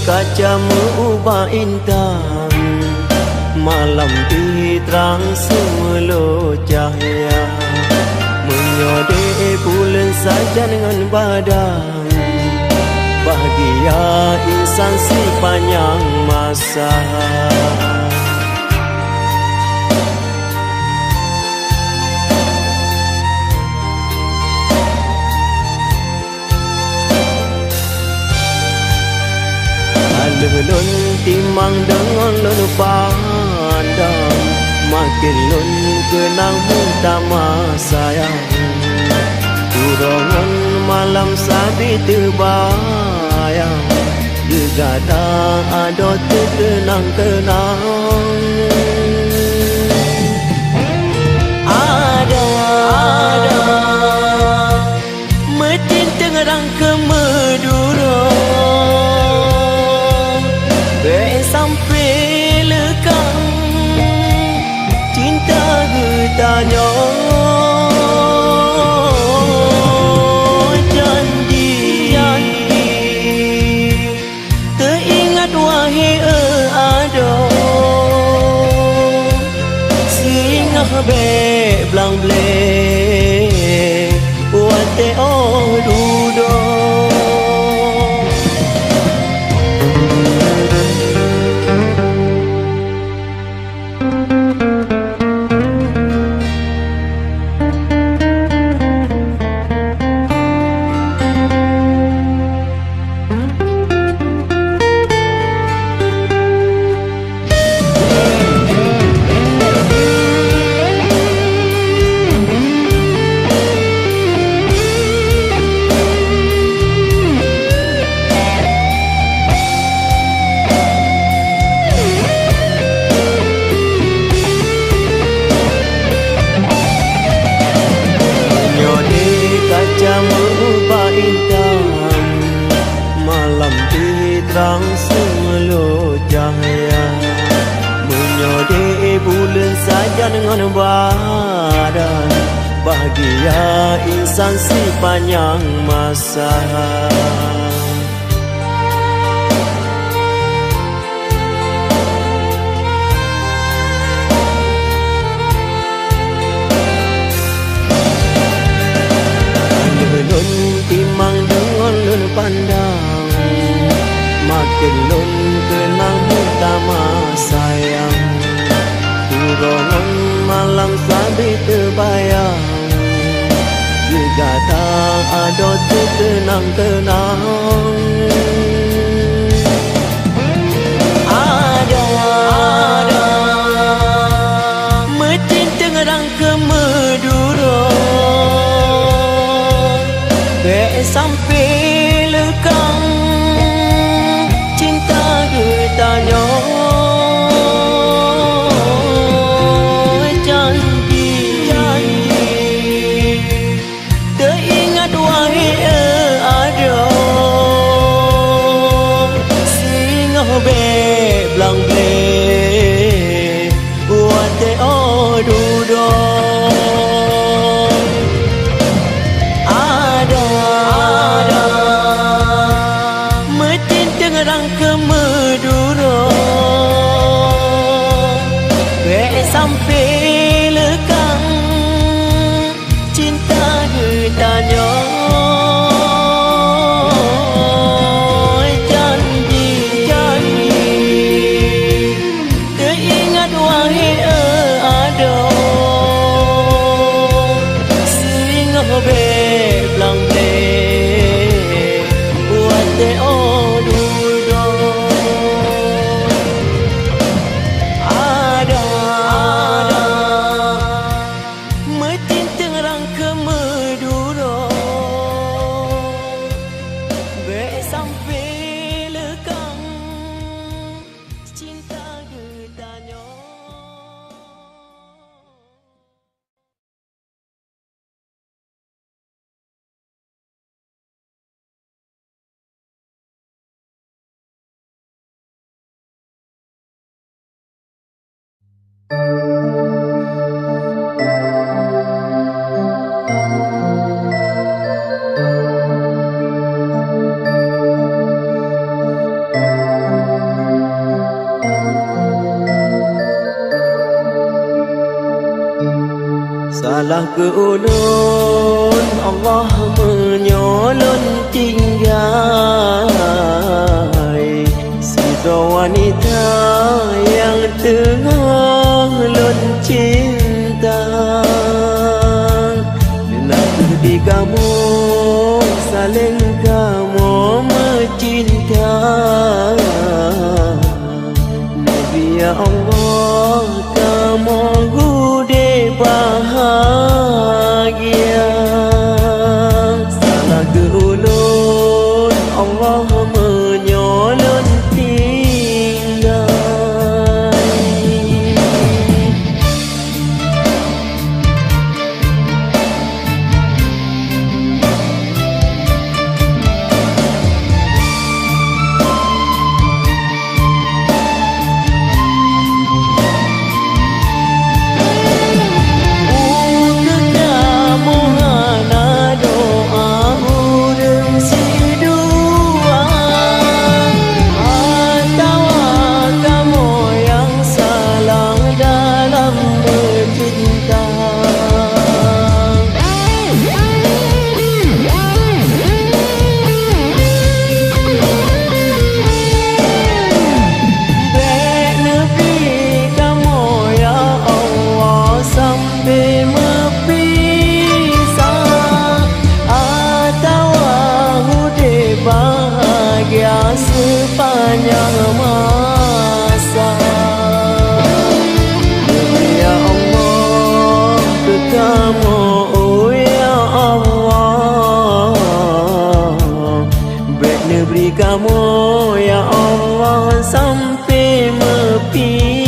kaca mengubah intan, malam diterang semelo cahaya, menyodek bulan saja dengan badan, bahagia insan sepanjang masa. Lun timang dengan lun pandang, makin lun kenang utama sayang. Kurongan malam sabi terbayang, gegadang ada terkenang-kenang. Ada metin tengerang ke Madura, sampai lekang cinta getanya. Janji teringat wahai ada, singa be blang ble wate dudo. Terang semelo cahaya, menyodek bulan saja dengan badan, bahagia insan sepanjang masa. Lun timang dengan lun pandang, makin lun kenang utama sayang. Kurongan malam sabi terbayang, gegadang ada terkenang-kenang. Ada metin tengerang ke Madura, sampai lekang cinta getanya. Janji teringat wahai ada, singa be blang ble wate dudo. Ke Madura, sampai lekang cinta getanya. Janji teringat wahai ada, singa be blang ble wate ada salah ke ulun, Allah menyolong tinggai sida wanita yang tengah lun cinta. Di kamu saling kamu mencinta, Nabi ya Allah kamu gude bahagia. Salah ke ulun, Allah menyolong tinggai. Bahagia sepanjang masa. Ya Allah kekamu, oh ya Allah, baik negeri kamu ya Allah sampai mepisah.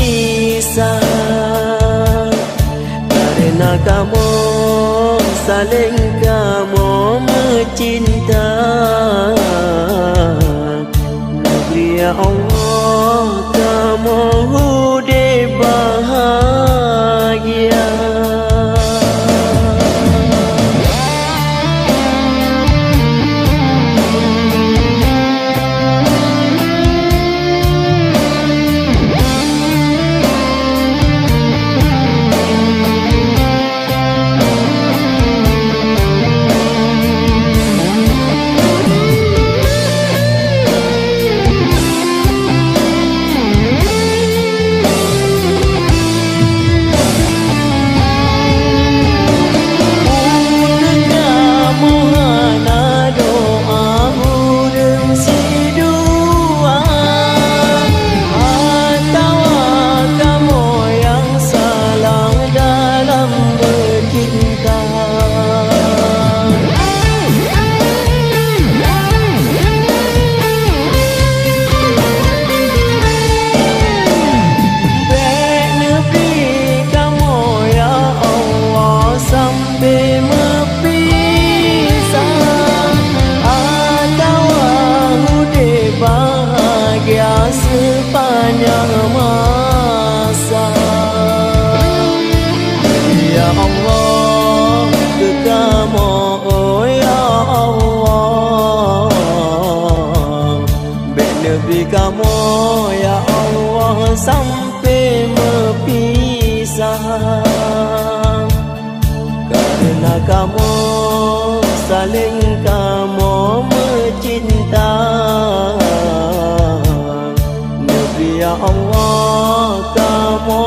Karena kamu saling kamu mencinta, ya Allah kamu hude bahagia. Sepanjang masa. Ya Allah kekamu, oh ya Allah, baik Nabi kamu ya Allah sampai mepisah. Karena kamu saling kamu mencinta, ya Allah kamu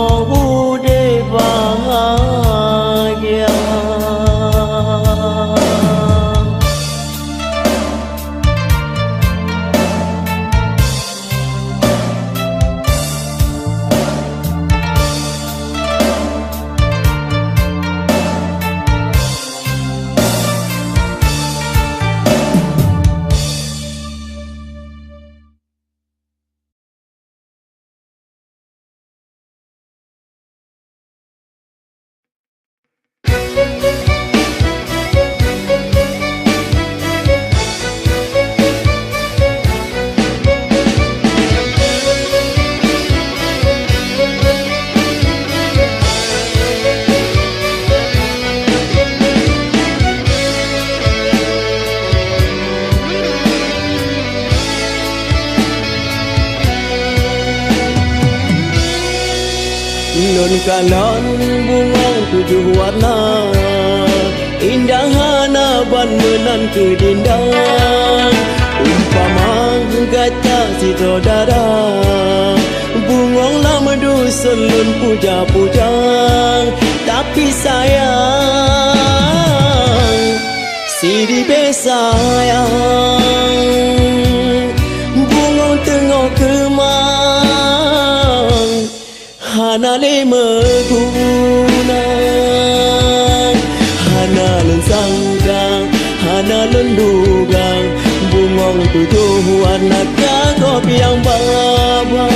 Nun kalon bungong tujuh warna, indah hanaban menan kedindang. Umpama kata si saudara, bungong lah medu selun puja-puja. Tapi sayang, si sayang, bungong tengok kemang, hana le meguna, hana len sanggang, hana len dugang. Bungong tujuh warna kagop yang babang.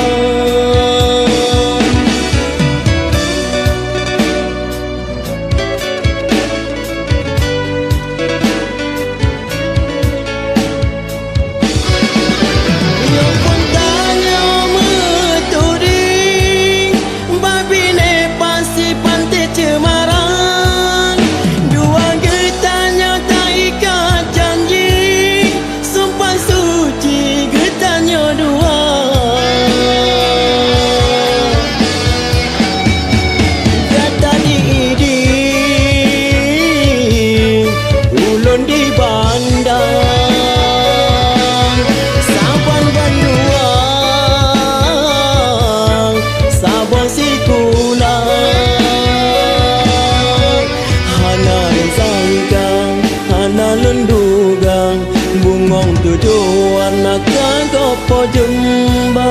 Bungong tujuh warna kagop po jemba.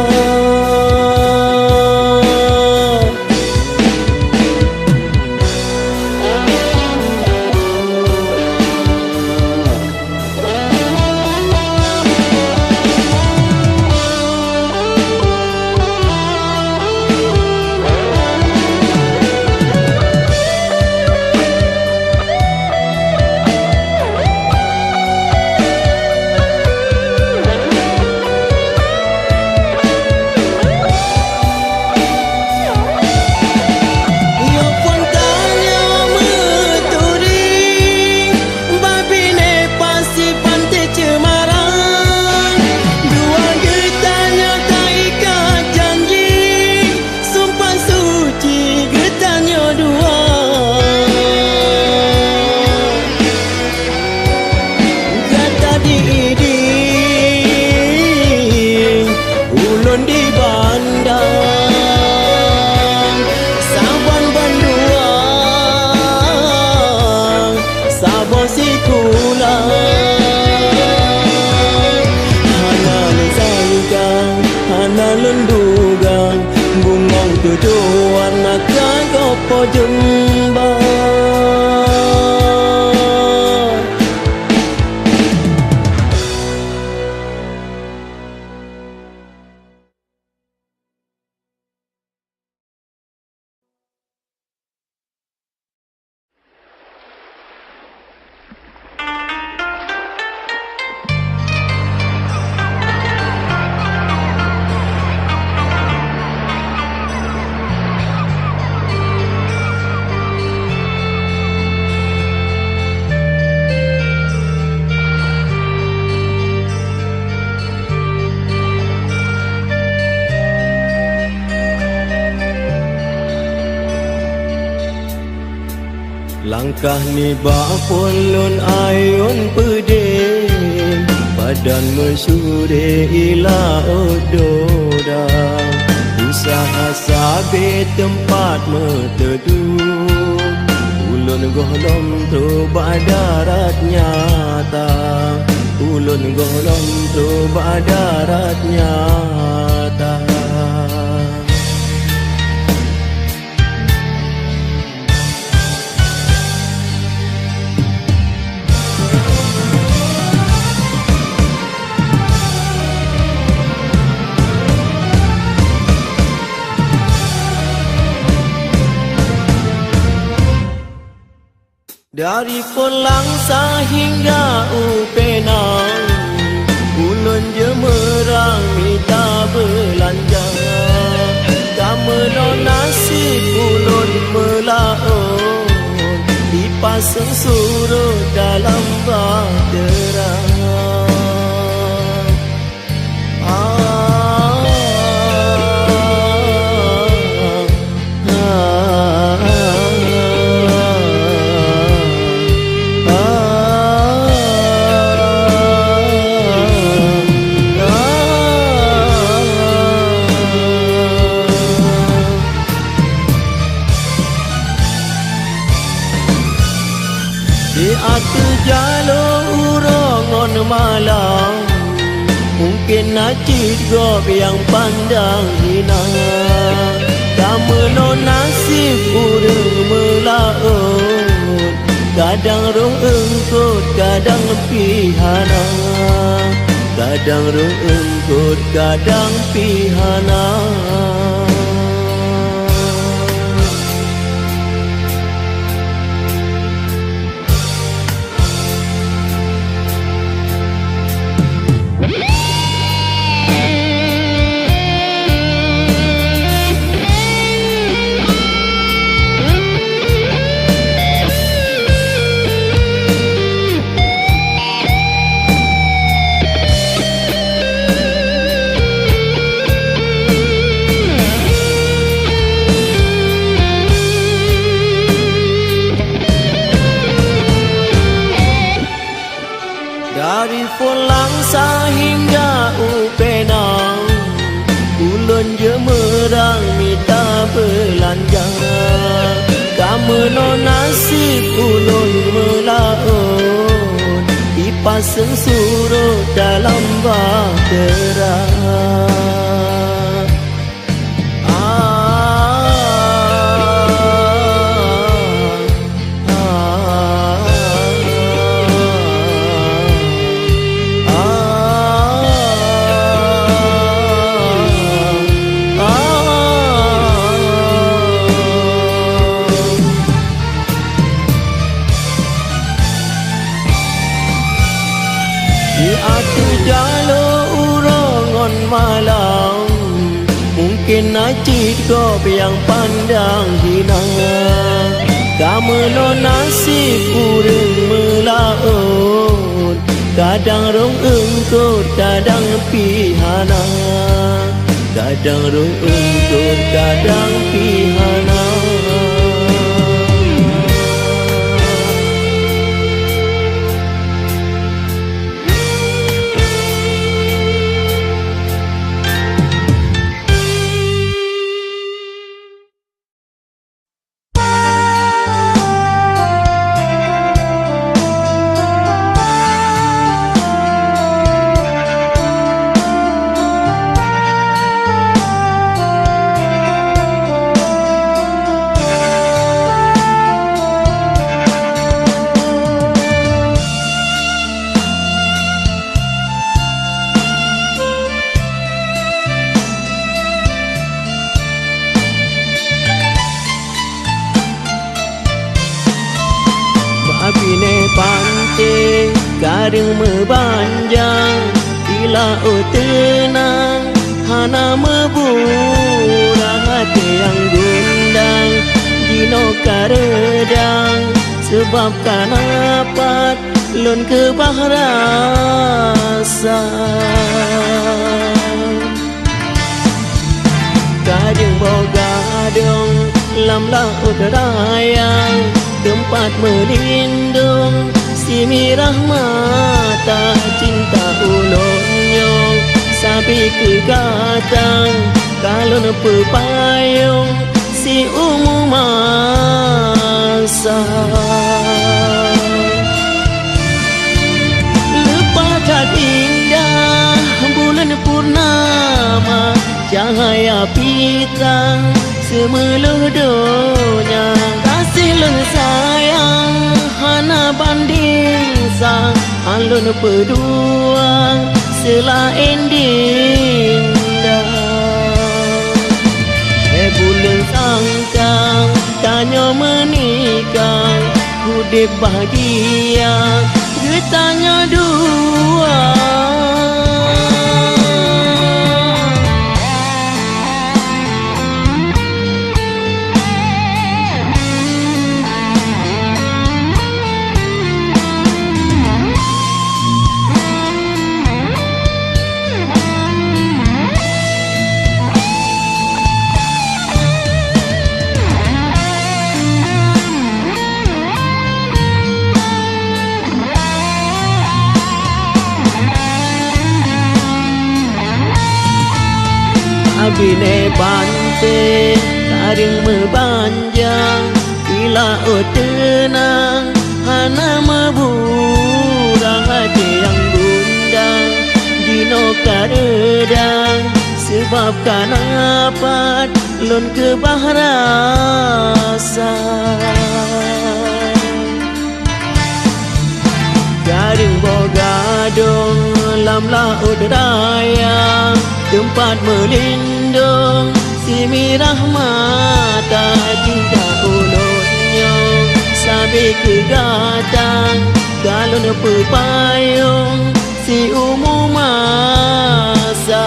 Bungong tujuh warna kagop po jemba. Langkah ni bapun lun ayun pede, badan mesyure ila ododa. Usaha sabe tempat meteduh, ulun golom tu badarat nyata. Ulun golom tu badarat nyata. Dari Pelangsa hingga Upenang, ulun jemerang minta belanja. Kamelon nasi ulun melaon, dipasang surut dalam bahtera. aku jalur urongon malam, mungkin najis gob yang pandang hina. Kamu no nasib urang melaut, kadang roh engkut, kadang pihana. Kadang roh engkut, kadang pihana. Dari Polangsa hingga Upenang, ulun je merang minta belanja. Kamu no nasib ulun melaut, dipasang surut dalam bahtera. Di aku jalur urongon malam, mungkin najis gob yang pandang hina. Kamu no nasib urang melaut, kadang rong engkut, kadang pihana. Kadang rong engkut, kadang pihana. Bine pante garing mebanjang, di laut tenang hana mebura hati yang gundang. Dino karedang sebab kanapat lun ke bahrasa. Gading bogadong lam laut rayang, tempat melindung si mirah mata cinta ulun nyong. Sabi ke gatang kalon pepayung si ungu masa. Lepas cat indah bulan purnama, cahaya pita semeluh dunia. Kasih lun sayang hana banding sang, alun peduang selain dinda. Bulan sangkang tanya menikah, hudip bahagia getanya dua. Bine bante garing mebanjang, di laut tenang nama burang hati yang gundah Dino karedang sebab kanapat lon kebah rasa Garing bogadong lam laut raya tempat melindung si mirah mata cinta ulunnya sampai ke datang galon pepayung si umum masa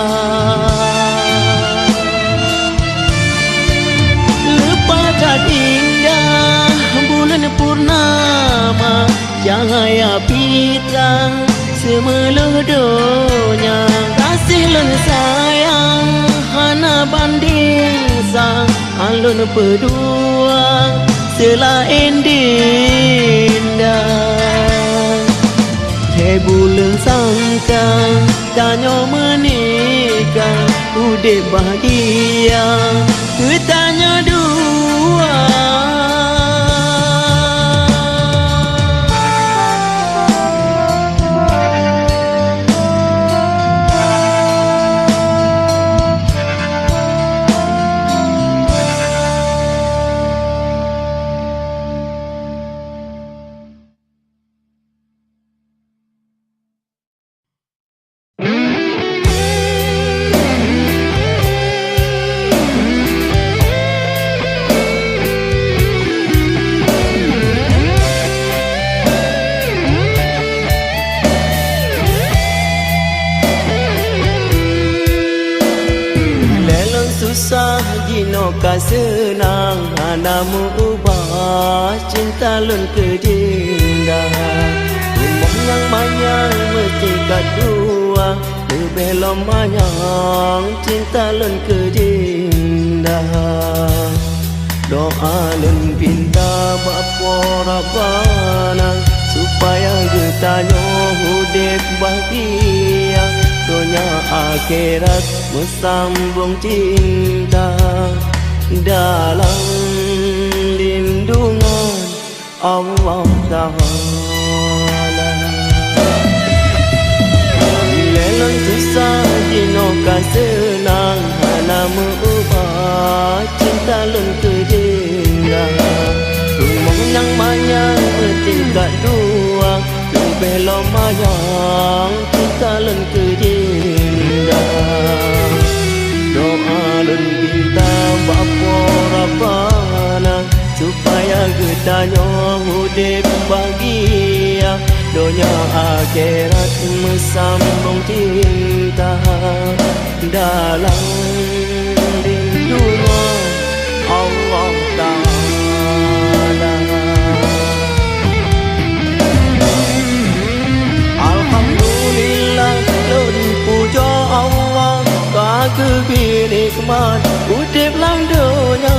lepas indah bulan purnama cahaya pita semeludunya kasih lun sayang hana banding sang alun berdua selain dindah Hei bulan sangkang tanya menikah udah bahagia ketanya dua Senang hanamu ubah cinta lun kedindah Rumah yang manyang mesti kedua lebih lomanyang cinta lun kedindah Doa lun pinta bapa Rabbana supaya getanya hudip bahagia dunia akhirat bersambung cinta dalam lindungan Allah Ta'ala Lelang susah dinoka senang hana mengubah cinta lun kedindah Rumah yang manyang bertingkat dua lebih lomayang cinta lun kedindah Doa lun minta bapa Rabbana supaya getanya hudip bahagia dunia akhirat bersambung cinta dalam lindungan Allah Ta'ala Alhamdulillah lun puja Allah kebir nikmat udip lang dunia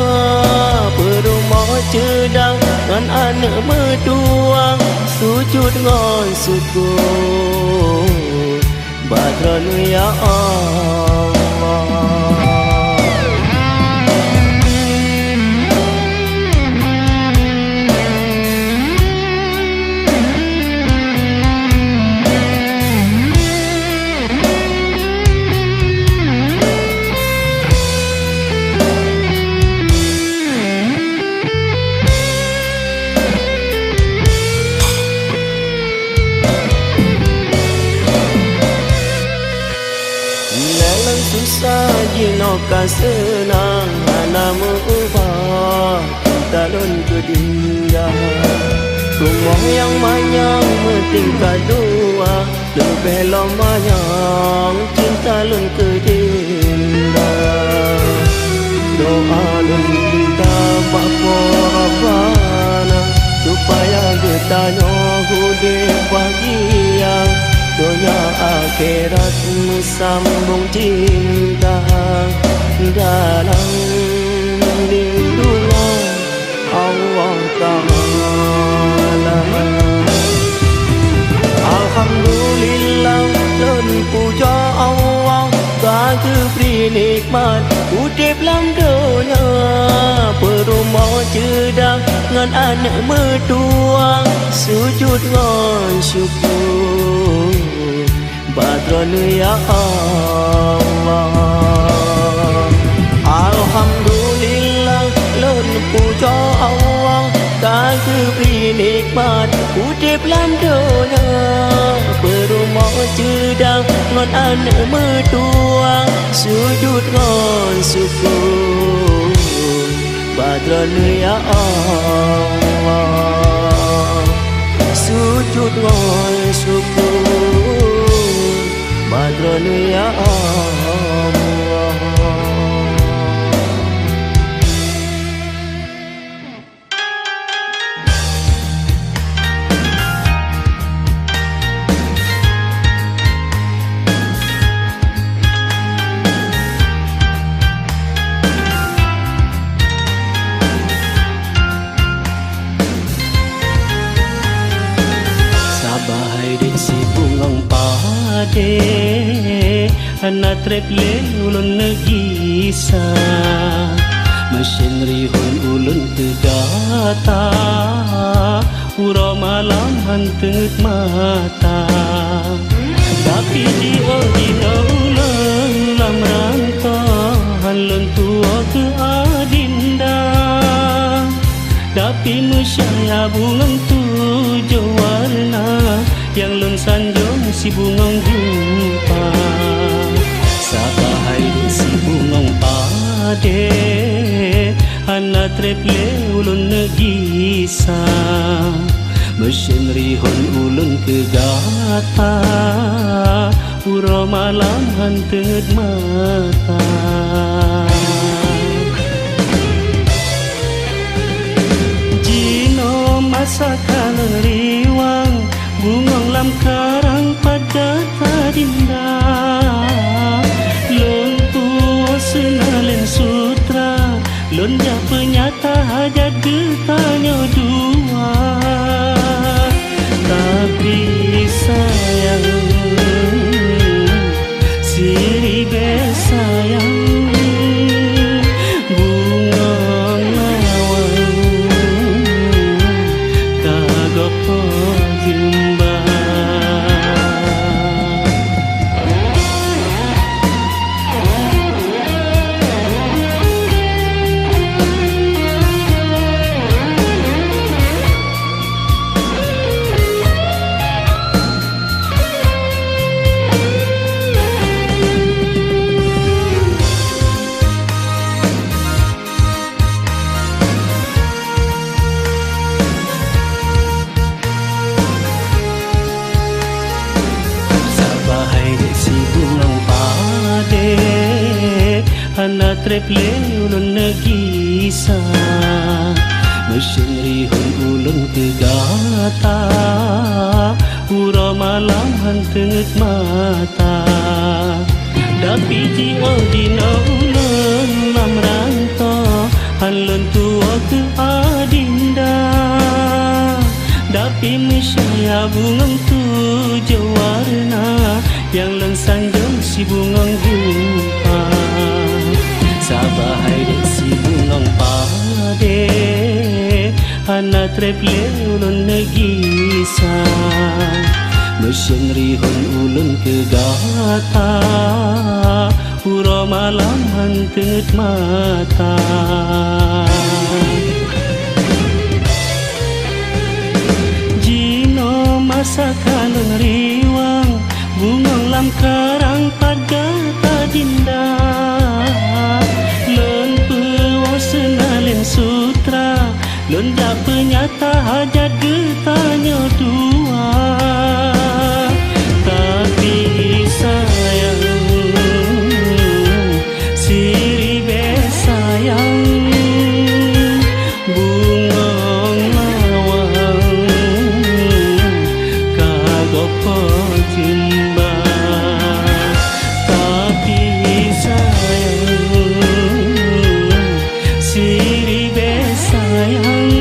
berumah cedang dengan anak medua sujud dengan syukur badran ya Allah Jinoka senang hana mengubah cinta lun kedindah Rumah yang manyang bertingkat dua lebih lomayang cinta lun kedindah Doa lun minta bapa Rabbana supaya getanya hudip bahagia dunia akhirat bersambung cinta dalam lindungan Allah Ta'ala Alhamdulillah lun puja Allah tak keberi nikmat udip lang dunia berumah cedang non anak mertua sujud ngon syukur badron ya Allah. Alhamdulillah lon puja Allah kagri nikmat udip lan dunia berumah cedang ngon anak mertua sujud ngon syukur badron ya Allah. Sujud ngon syukur badron ya Allah. Bahai di si bungang pade anak treple ulun negisa mesin rihun ulun tegata ura malam hantut mata tapi di odina ulun lam ranta halun tua ke adinda tapi musyaya bungang tujuh warna yang lon sanjung si bungong jumpa sabahai si bungong pade anak treple ulun negisa mesin rihon ulun kegata ura malam hantut mata jino masa kaleng riwang bungong lam karang pada tadinda lon tua senalen sutra lon ja penyata hajat getanya dua tapi sayang siri besayang bungong lawang kagok anak treple ulun negisa mesin rihun ulun kegata ura malam hantut mata tapi jiwa dina ulun lam ranta halun tua ke adinda tapi misyaya bungang tujuh warna yang lon sanjung si bungang jumpa sabahai si bungong pade anak treple ulun negisa mesin rihun ulun kegata ura malam hantut mata jino masa kaleng riwang bungong lam karang pada tadinda lon puwa senalin sutra lon ja penyata hajat getanya dua tapi sayang siri besayang bungong lawang kagok pojimba tapi sayang siri besayang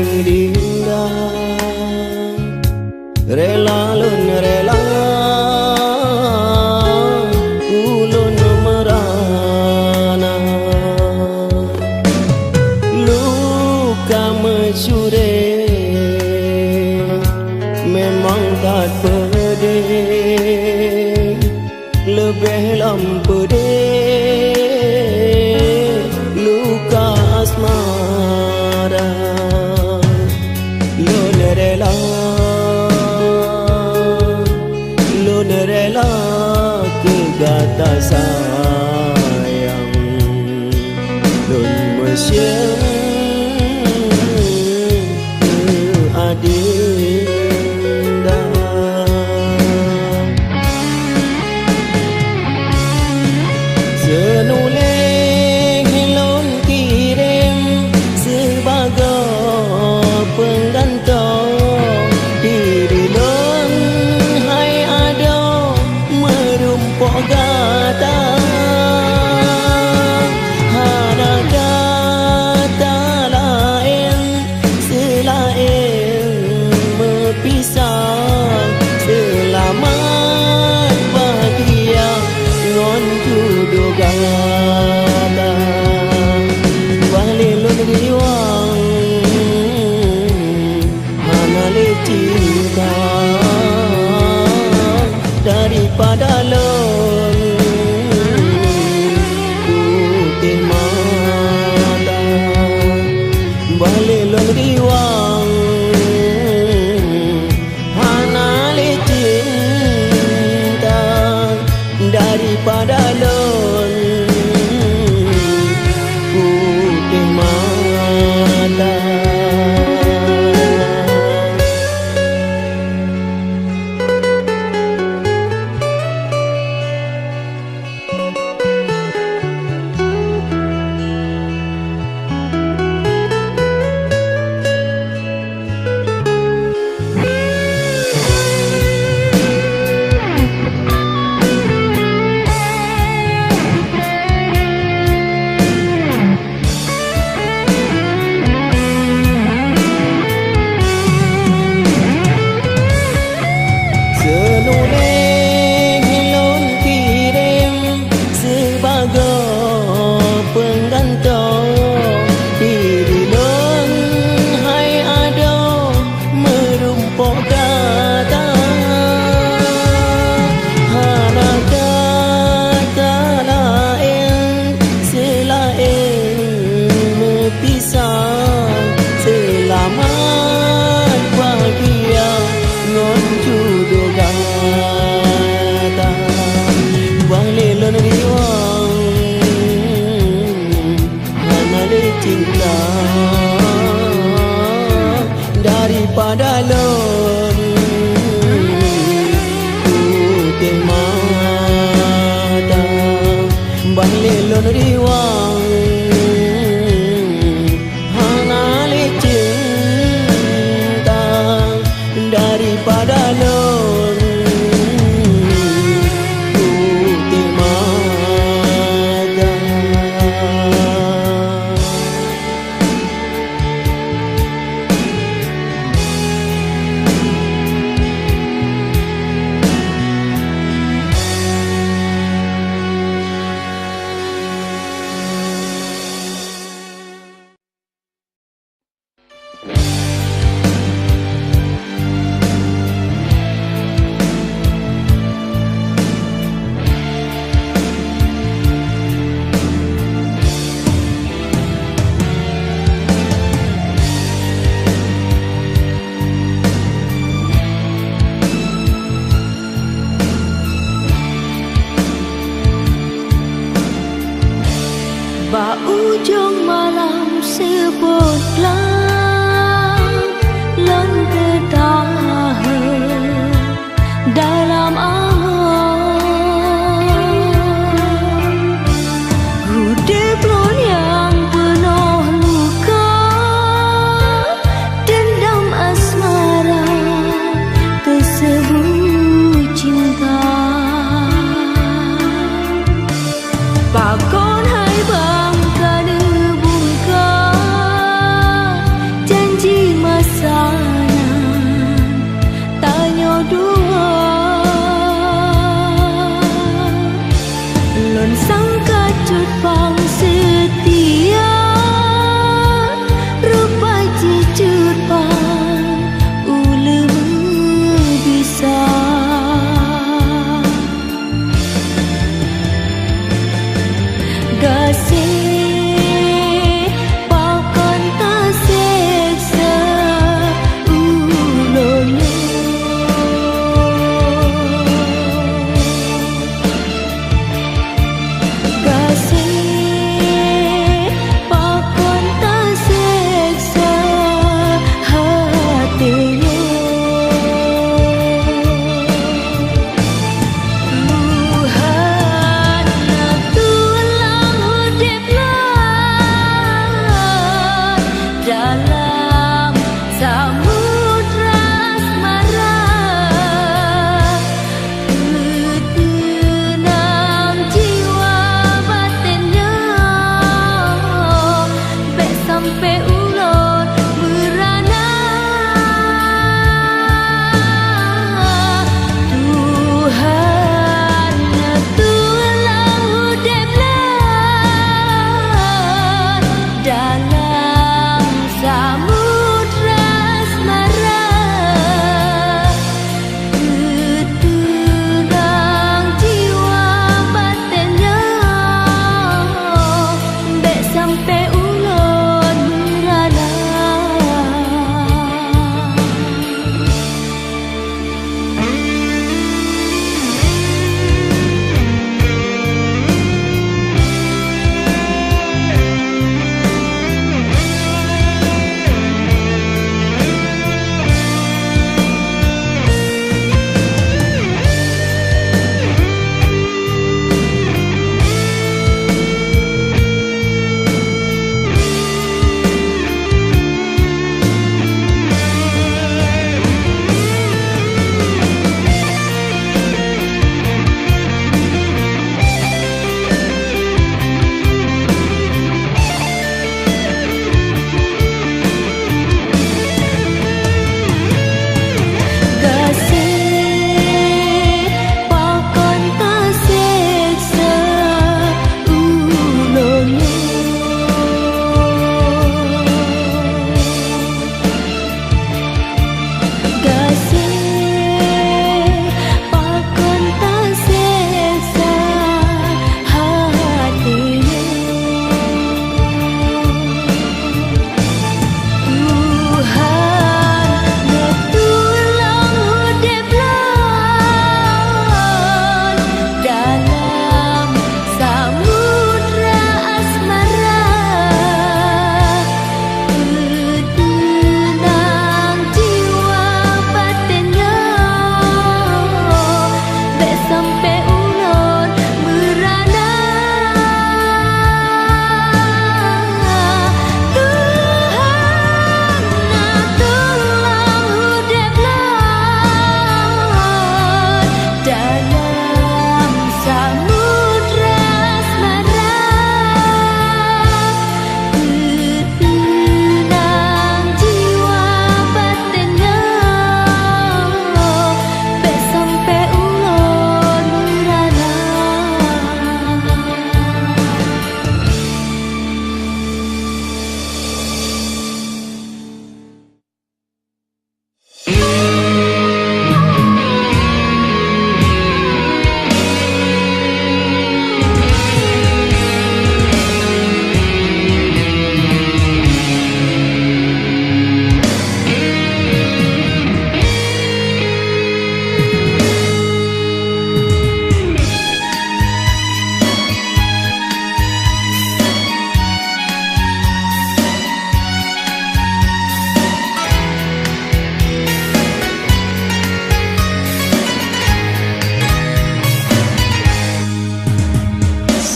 paling indah, rela lun rela ulun merana, luka mencuri memang tak pedih, lebih pedih luka asmara. Lun rela kegata sayang, lun mesyang adinda. Senuleng lun kirim sebagai penggantung diri lun, hai ada merumpok gata, hana kata lain selain mepisah. Selamat bahagia ngon judo gata, balik lun riwang hana le cinta daripada lun putih mata. Balik lun riwang hana le cinta daripada lun putih mata. Senuleng lun kirim sebagai penggantung diri lun, hai ada merumpok kata, hana kata lain selain mepisah. Selamat bahagia ngon judo gata, balik lun riwang hana le cinta daripada lun putih mata. Balik lun riwang hana le cinta daripada lun putih mata.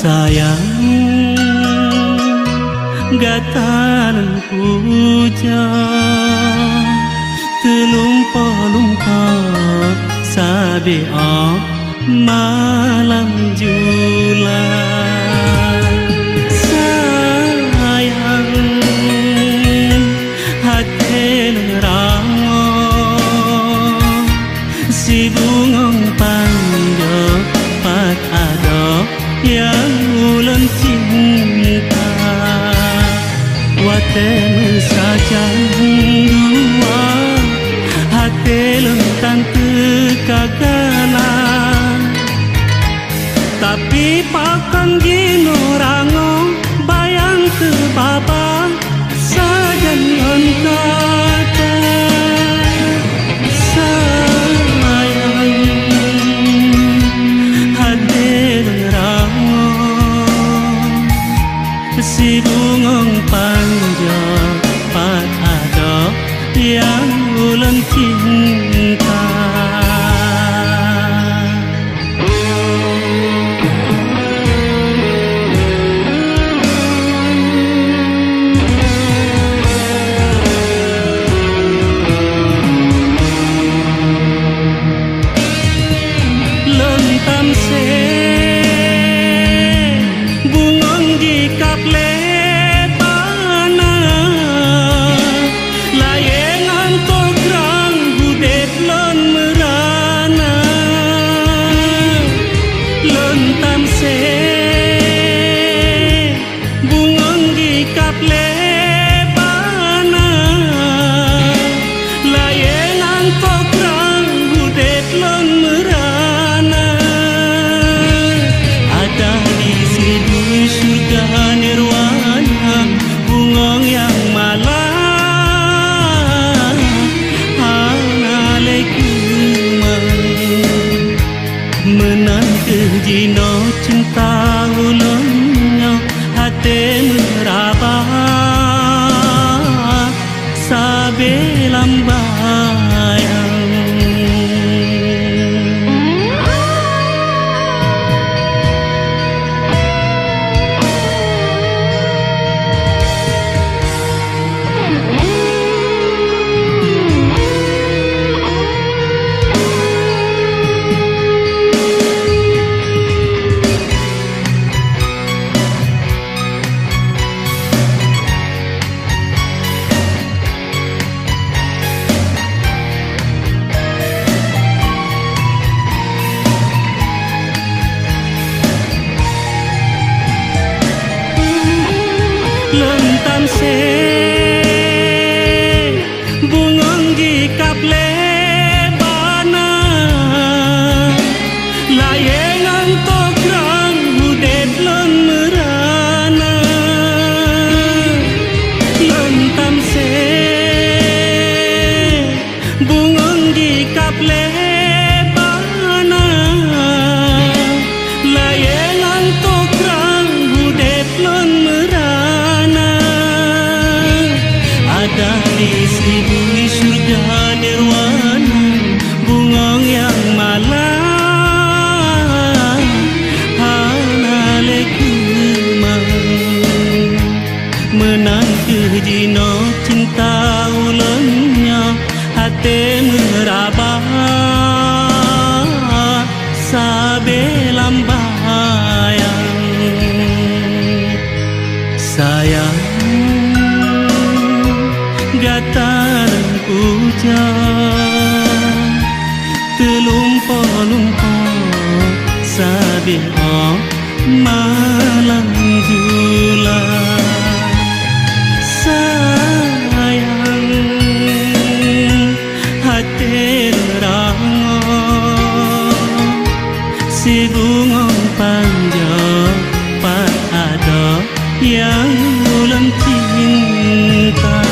sayang gatalan puja terlumpah-lumpah sabe malam julan sayang hati nerango si bungong panda pat ada yang ulang cinta watemu saja dua hati lentang kegagalan tapi pakan gino rango bayang terbaba sajan kata sayang hati rango si bungong panja pat ada yang ulang cinta lentam se bungong di kaple Jino cinta ulangnya hati merabah sabe lambayang lentam se bungong di kaple bana layengan tokrang hudet lon merana lentam se bungong di kaple bana layengan tokrang hudet lon dari sini surga nirwana bungong yang malam halalekumang menanti jino cinta ulangnya hati merabah sabe lambayang sayang gataran puja terlumpah-lumpah sabe malam julan sayang hati nerango si bungong panja pat ada yang ulang cinta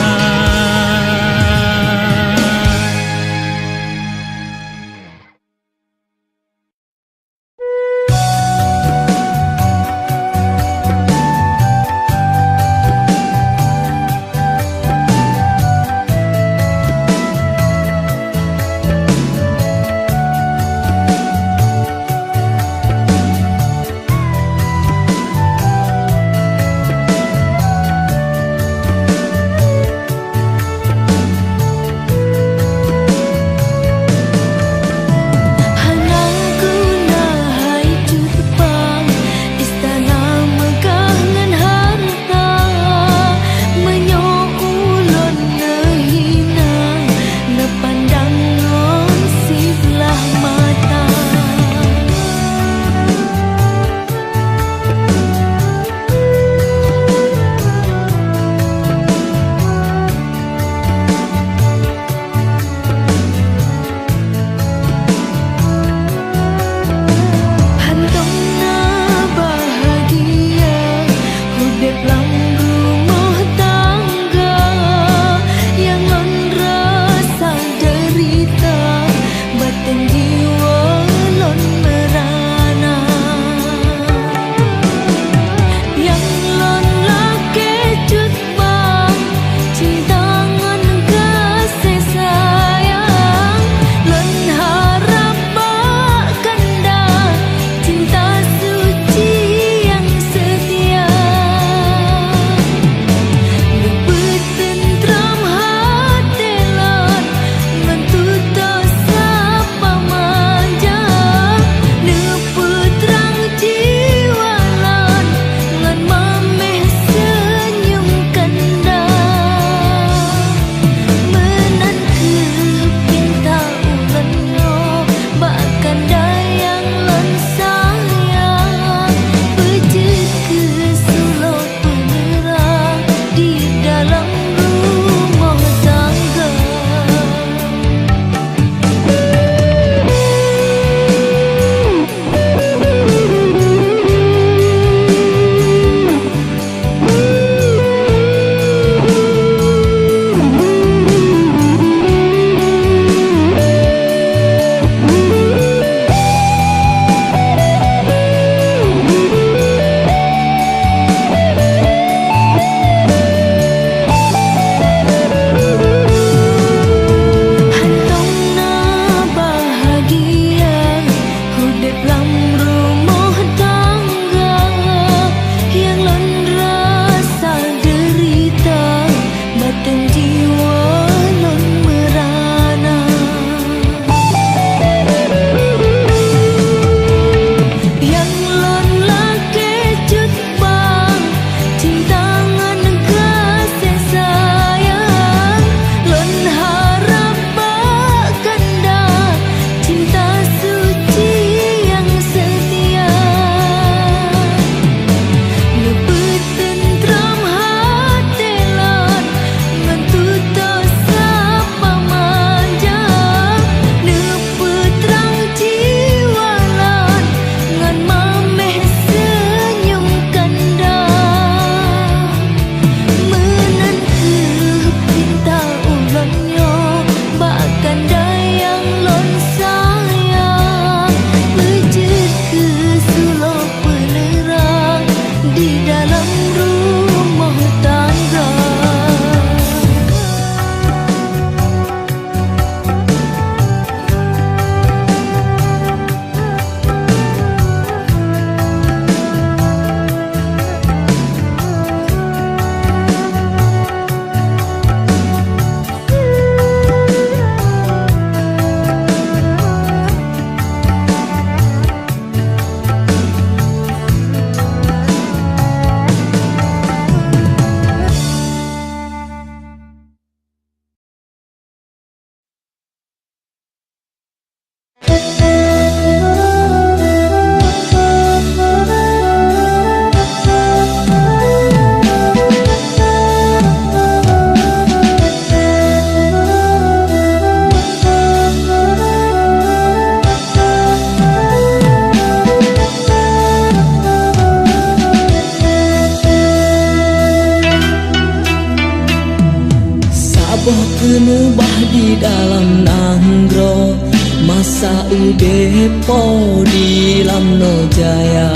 masa depo di lamno jaya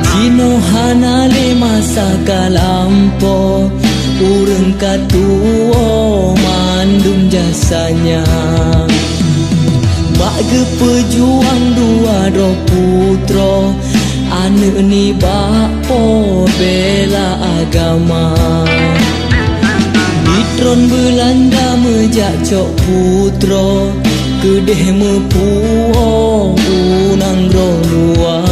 Jino hanale masa kalampo urang katuo mandum jasanya Mak ge pejuang dua do putro ane ni bapo bela agama Ditron Belanda mejak cok putro kedeh mepuo unang rolua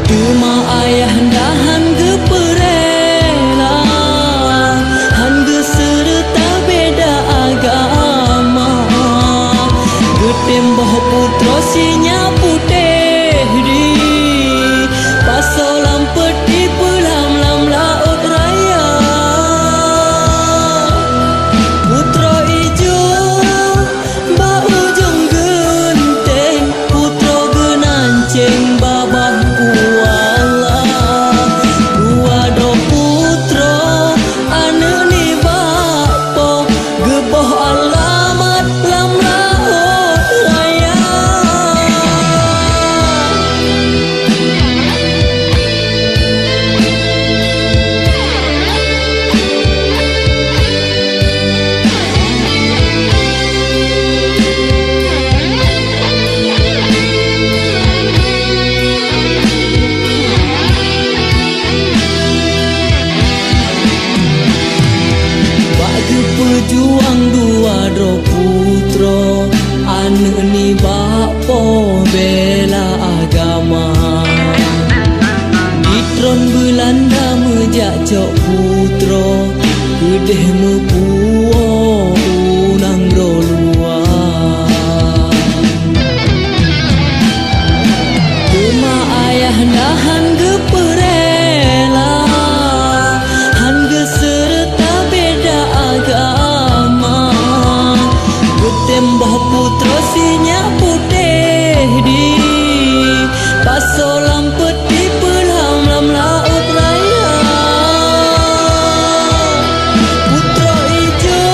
Cuma ayah dahan ge perela han ge serta beda agama getem boh putro sinya putih di pasolam peti pelam lam laut raya putro ijo ba ujung genteng putro genanceng babah kuala dua do putro ane ni bapo geboh alamat lam laut raya Bagi pejuang dua do putro ane ni bapo bela agama Ditron Belanda mejak cok putro kedeh mepuo unang rolua Cuma ayah dahan ge perela han ge serta beda agama getem boh putro sinya putih di pasolam peti pelam lam laut raya putro ijo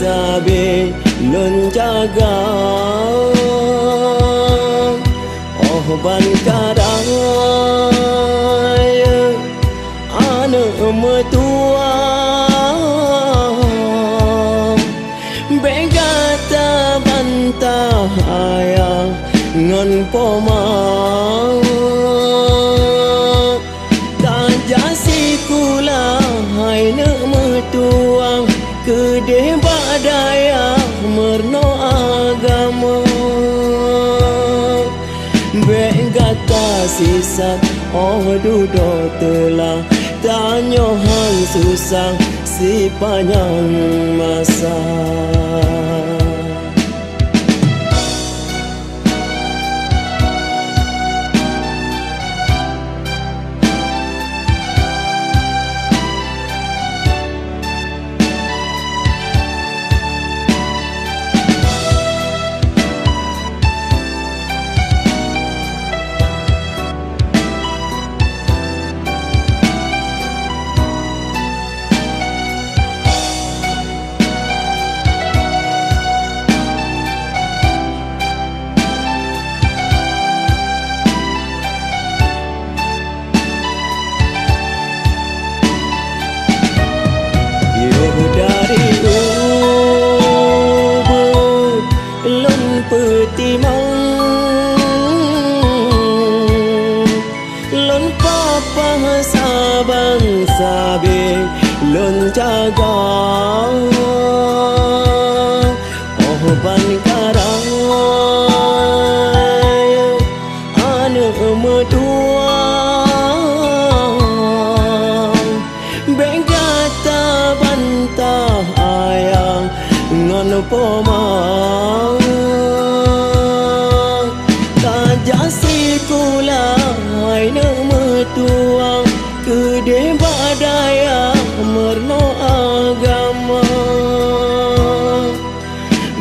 sabe lon jaga oh ban karaya ane metua begata bantah ayah ngon poma tajasi kula hai ne metuang kedeh badaya merno agama begata sisat oh dudo telah tanyo hang susah si panjang masa dari ubud lon petimang lon papa sabang sabe lon jaga oh ban karaya ane medua begata bantah ayah ngon poma tajasi kula hai ne metuang kedeh badaya merno agama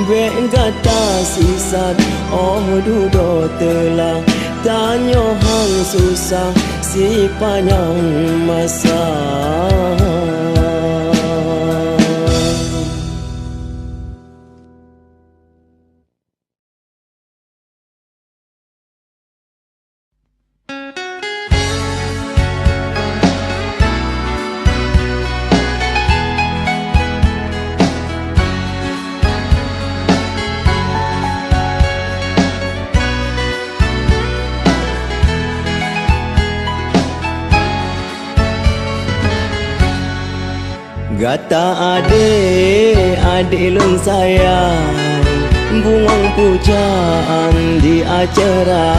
begata sisat oh dudo telah tanyo hang susah si panjang masa Gata adik lun sayang bungang pujaan di acara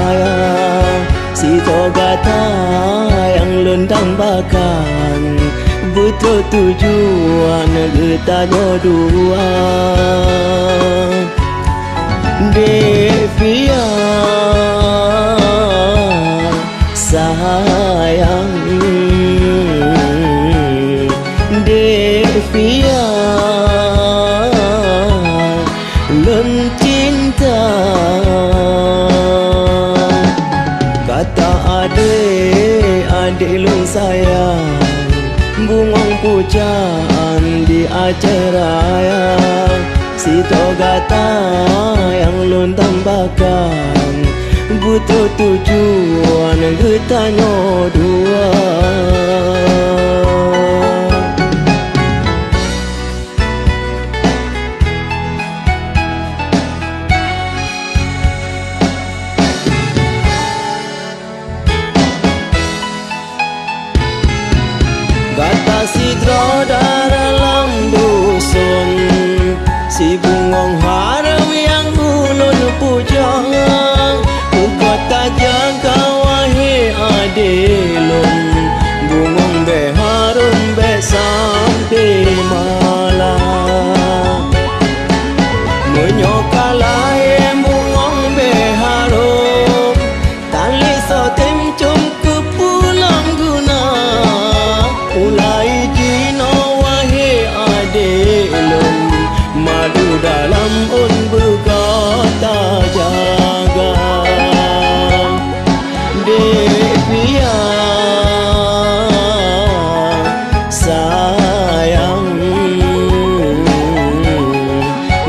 sito gata yang lun tambahkan betul tujuan kita dua Devia sayang Devia lun cinta kata adik lun sayang bungang pujaan di acara sito gata yang lun tambahkan butuh tujuan getanya dua Gata sidro dalam dusun si bungong haram yang ulun pujang kota jaga wahi adelun bungong be harum be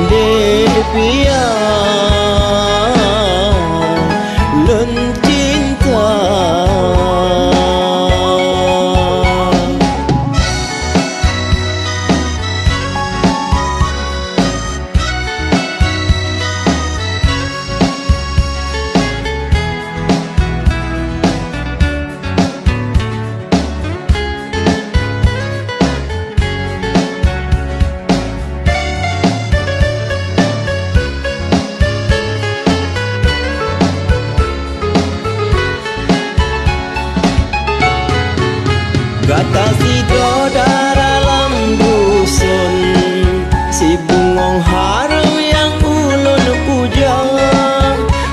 Devia Lun cinta Kata si Doda dalam dusun, si bungong harum yang ulun puja,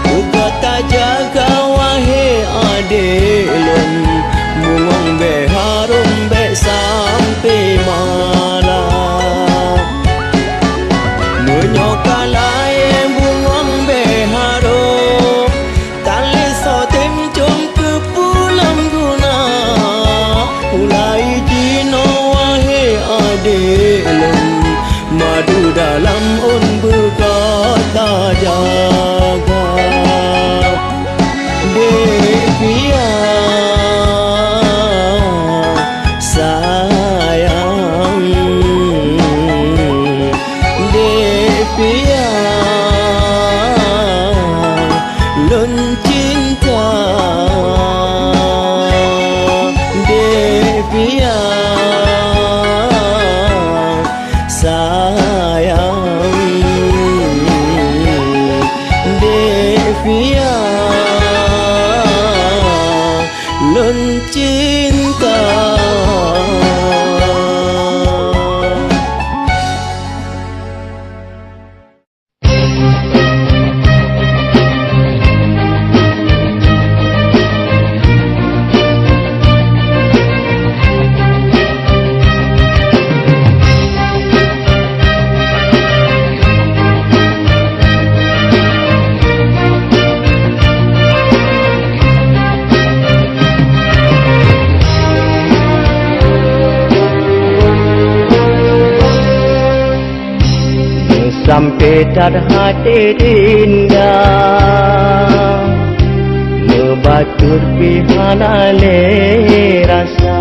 uga tak jaga wahai adik lun, bungong be harum be sampai malam. Menyokalai bungong be harum, tali sotim jom ke pulang guna. Ulai dino wahai adik lun, madu dalam un berkata jaga. Devia sayang, Devia lun cinta, Devia sayang, Devia lun cinta. Sampai tak hati indah, membatur pihana le rasa.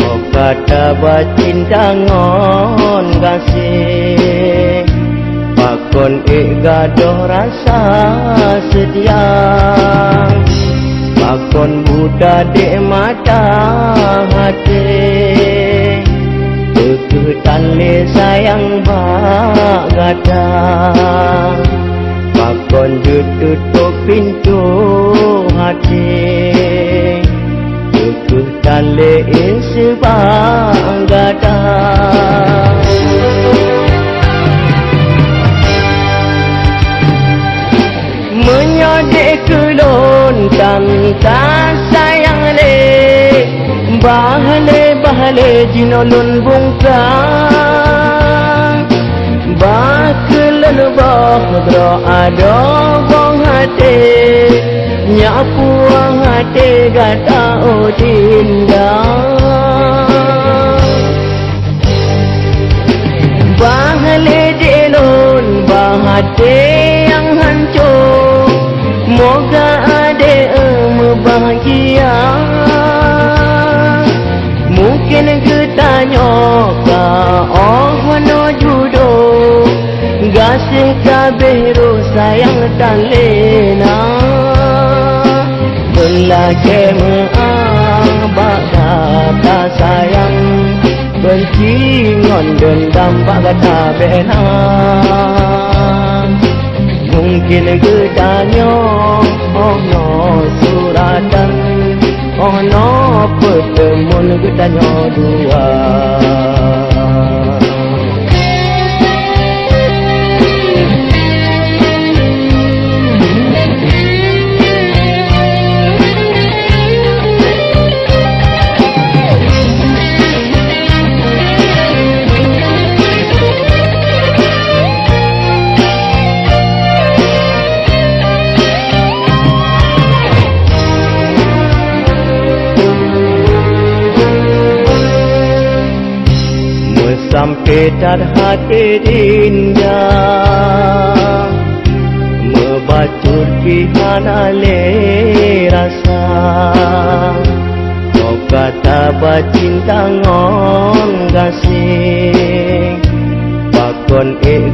Oh kata bacinta ngon kasih, pakon gadoh rasa setia. Pakon budak di mata hati, tali sayang bagada. Pakon tutup pintu hati, tali sebagada. Menyodek kelon tak sayang le, bahale jinolon bungkang, bakelan bahdro ado bong hati, nyapu hati gata odinda. Bahale jelon bahate yang hancur, moga ade bahagia. Mungkin ketanya ka oh no judo, gasih kabiru sayang dan lena. Belake meabak kata sayang, benci ngon dendam bak kata bena. Mungkin ketanya oh no suratan, oh no pertemuan ketanya dua. tar hati indah membacur kihana le rasa kau kata bacinta ngon gasing bakon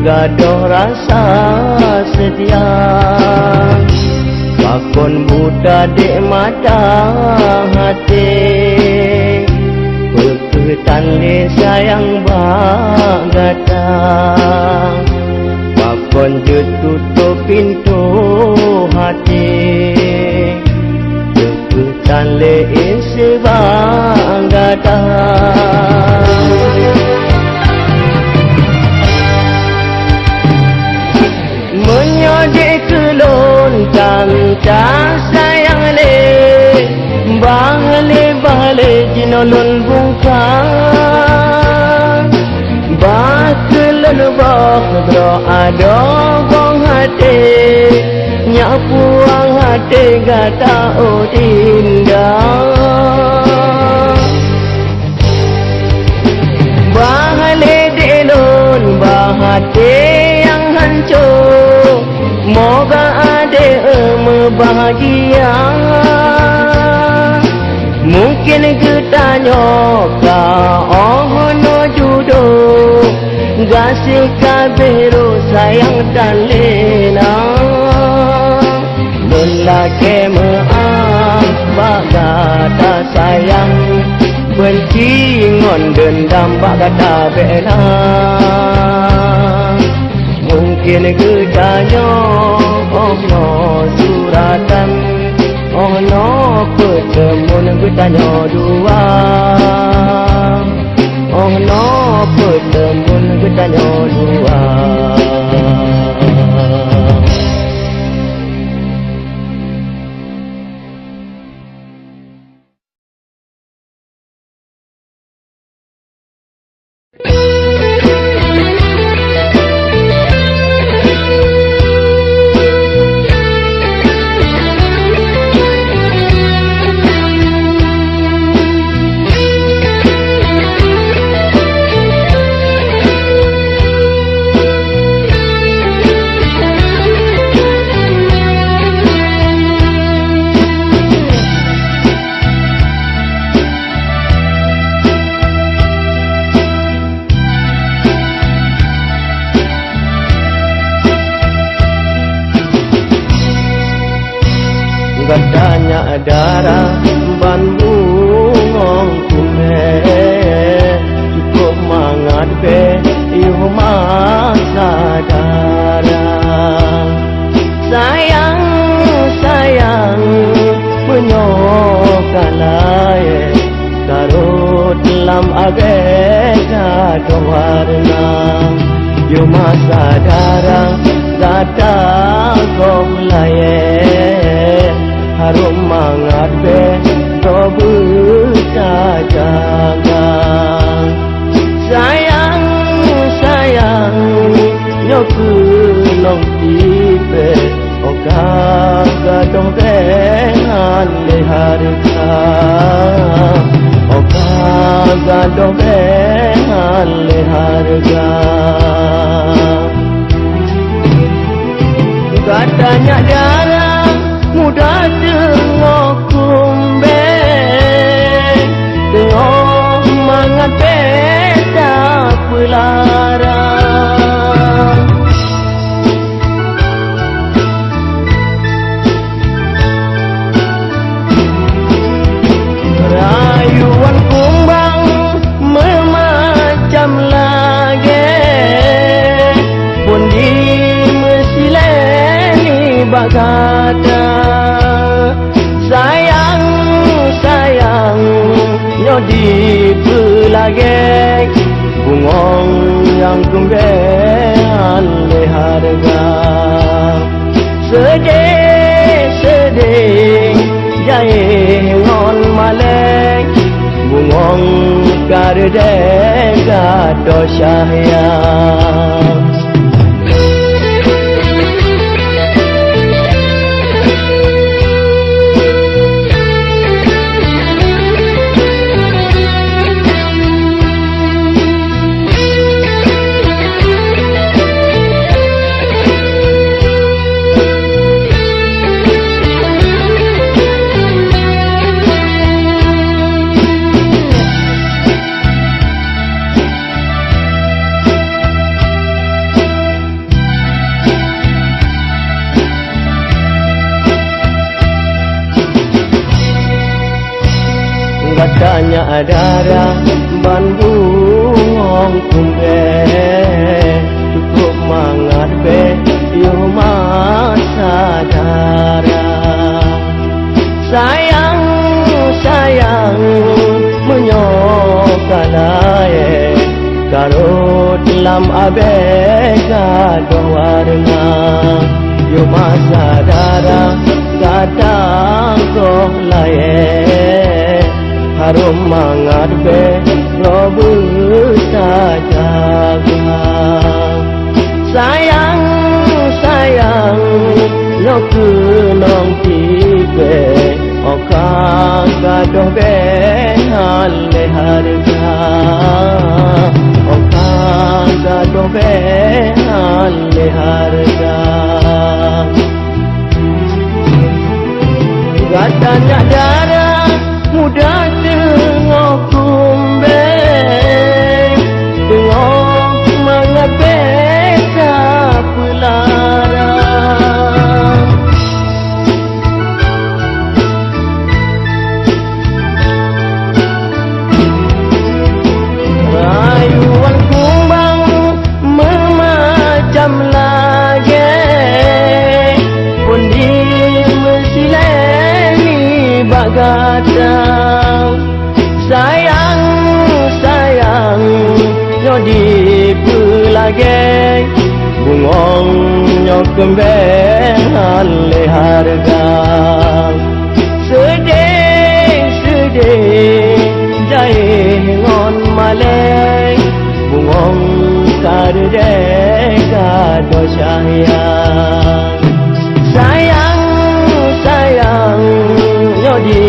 gadoh rasa setia bakon buta dek mata hati berketan le sayang bagatang bakon je tutup pintu hati berketan le isi bagatang menyodik kelontang tak sayang le Bahale jinolon bungkang Bakelan bakdro ado bong hati Nyapuang hati gata indah Bahale delon bahati yang hancur Moga ade bahagia Mungkin ketanya ka oh no judo Gasih kabiru sayang dan lena Lelaki maaf bagata sayang Benci ngon dendam bagata bela Mungkin ketanya oh no suratan Oh no pertemuan bertanya dua Oh no pertemuan bertanya dua Gadanya darah ban bungong kume cukup mangat be iu masa darah sayang sayang menyokalai karut lam agega dowarna iu masa darah gata gong laye harum mangat be tobu sajagang sayang sayang nyoku long tipe oka gadong bengan leharga oka gadong bengan leharga katanya darah mudah tengok kumbe tengok mangat beda pelarang rayuan kumbang memacam lagi pun di mesileni bagata sayang sayang nyodi pelagek bungong yang kembean leharga sedih sedih jai ngon malek bungong kardega dosyaya Katanya darah ban bungong kumbe cukup mangat be yo masa darah sayang sayang menyokalae karut lam abe kado warna yo masa darah kadang kok lae harum mangat be robu saja sayang sayang nyoku nong tipe okang gadoh be hale harga okang gadoh be hale harga katanya darah muda tengok kumbe tengok mengabeka pelarang rayuan kumbang memacam lagi pundi mesileni bagatang sayang sayang nyodi pelage bungong nyok kembeng hale harga sedih sedih jai ngon malay bungong karde kado sayang sayang sayang nyodi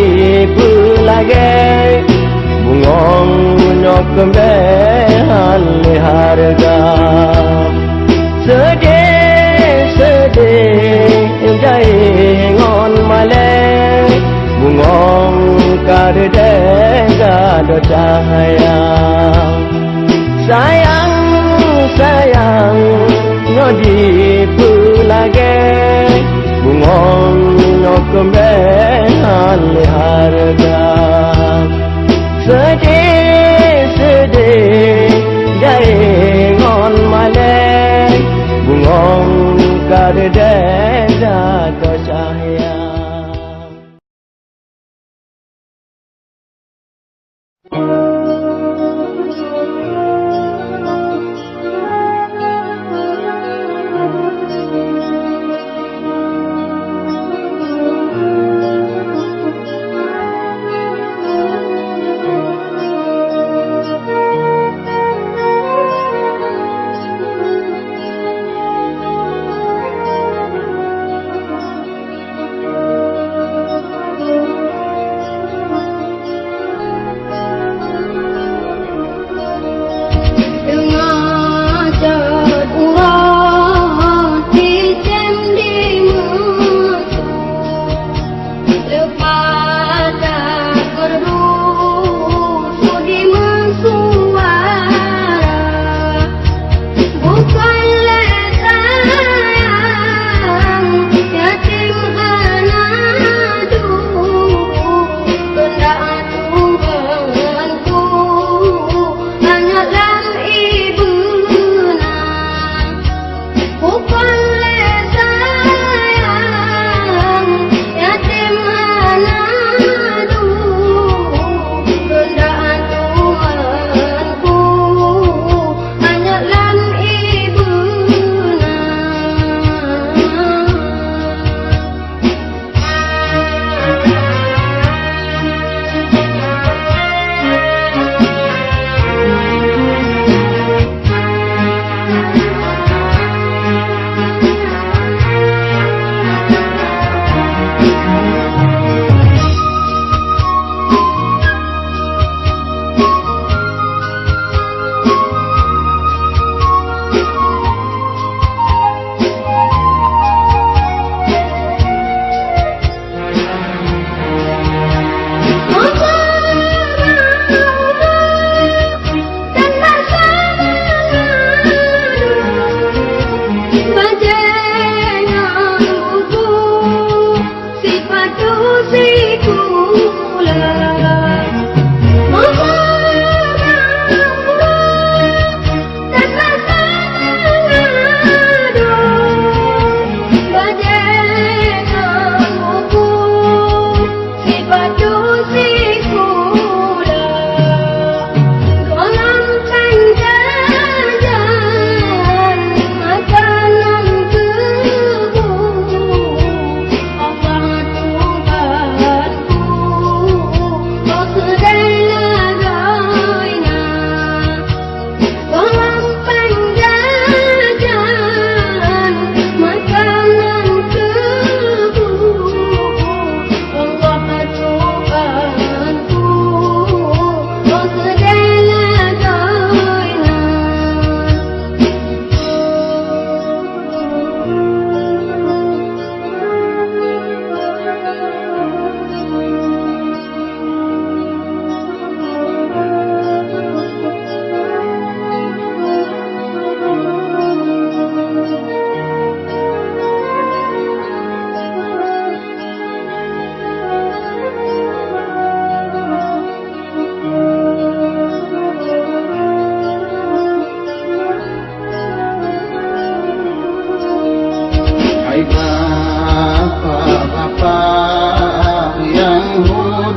pelage bungong nyok kembeng hale harga sedih sedih jai ngon malay bungong karde kado cahaya sayang sayang nyodi pelage bungong nyok kembeng hale harga sedih sedih jai ngon malay bungong karde kado cahaya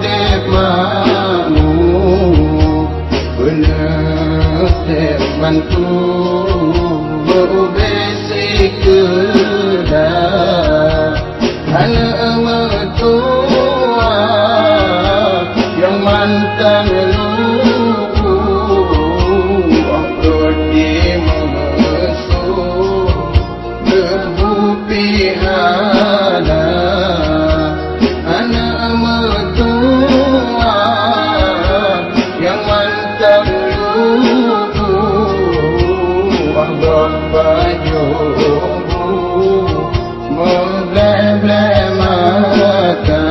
dep mamu bener dep mantu berbesik kedah anak mertua yang mantan luku okor di mesuh berbupiana anak mertua yang mantan luku okor baju membleh-bleh mata.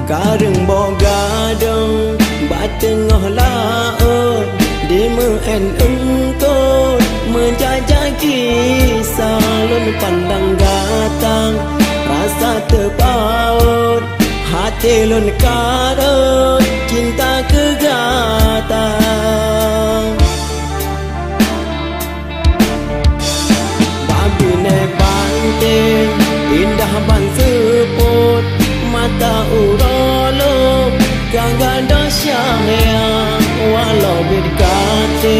Kareng boga dong batengah laut di meen engkau menjajah kisah lun pandang gatang rasa terpaut hati lun karut cinta kegatang babi ne banteng indah ban seput mata urolo gangga dosyaya walau berkata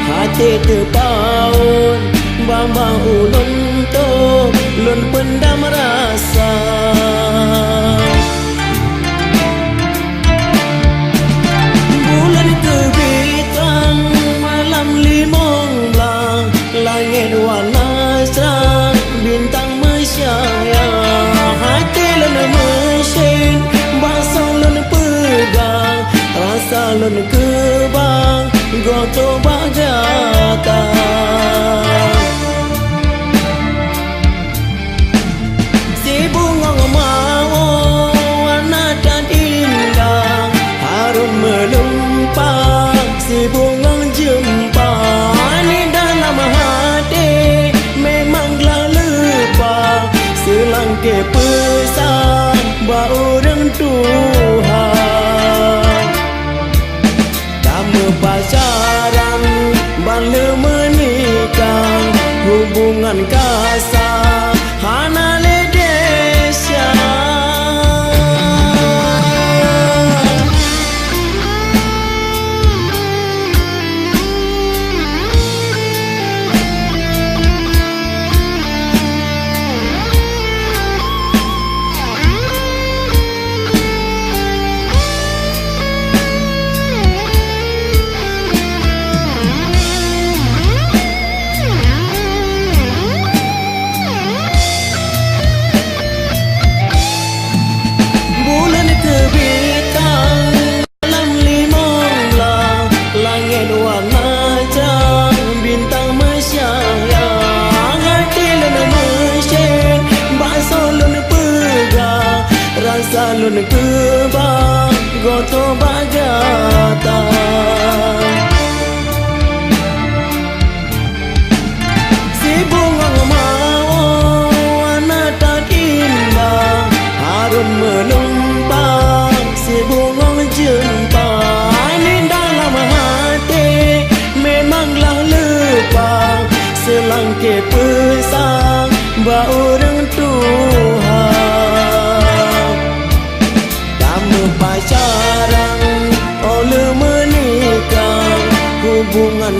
hati terpaut bamba ulun to lun pendam rasa bulan kebitang malam limong belang langit warna serang bintang mesyayang hati lun mesin basang lun pegang rasa lun kebang goto bagata si bunga mau warna dan indah harum melumpah si bunga jempa ni dalam hati memang telah lupa selangke pesan bau orang Tuhan tamu pacaran bala menikah hubungan kasar hana ledesya Nun kebang goto bagata Si bunga mau anak tak indah Harum menumpang si bunga jempa Ini dalam hati memanglah lupa Selangkah pesan bau orang Tuhan Kamu pacaran oleh menikah Hubungan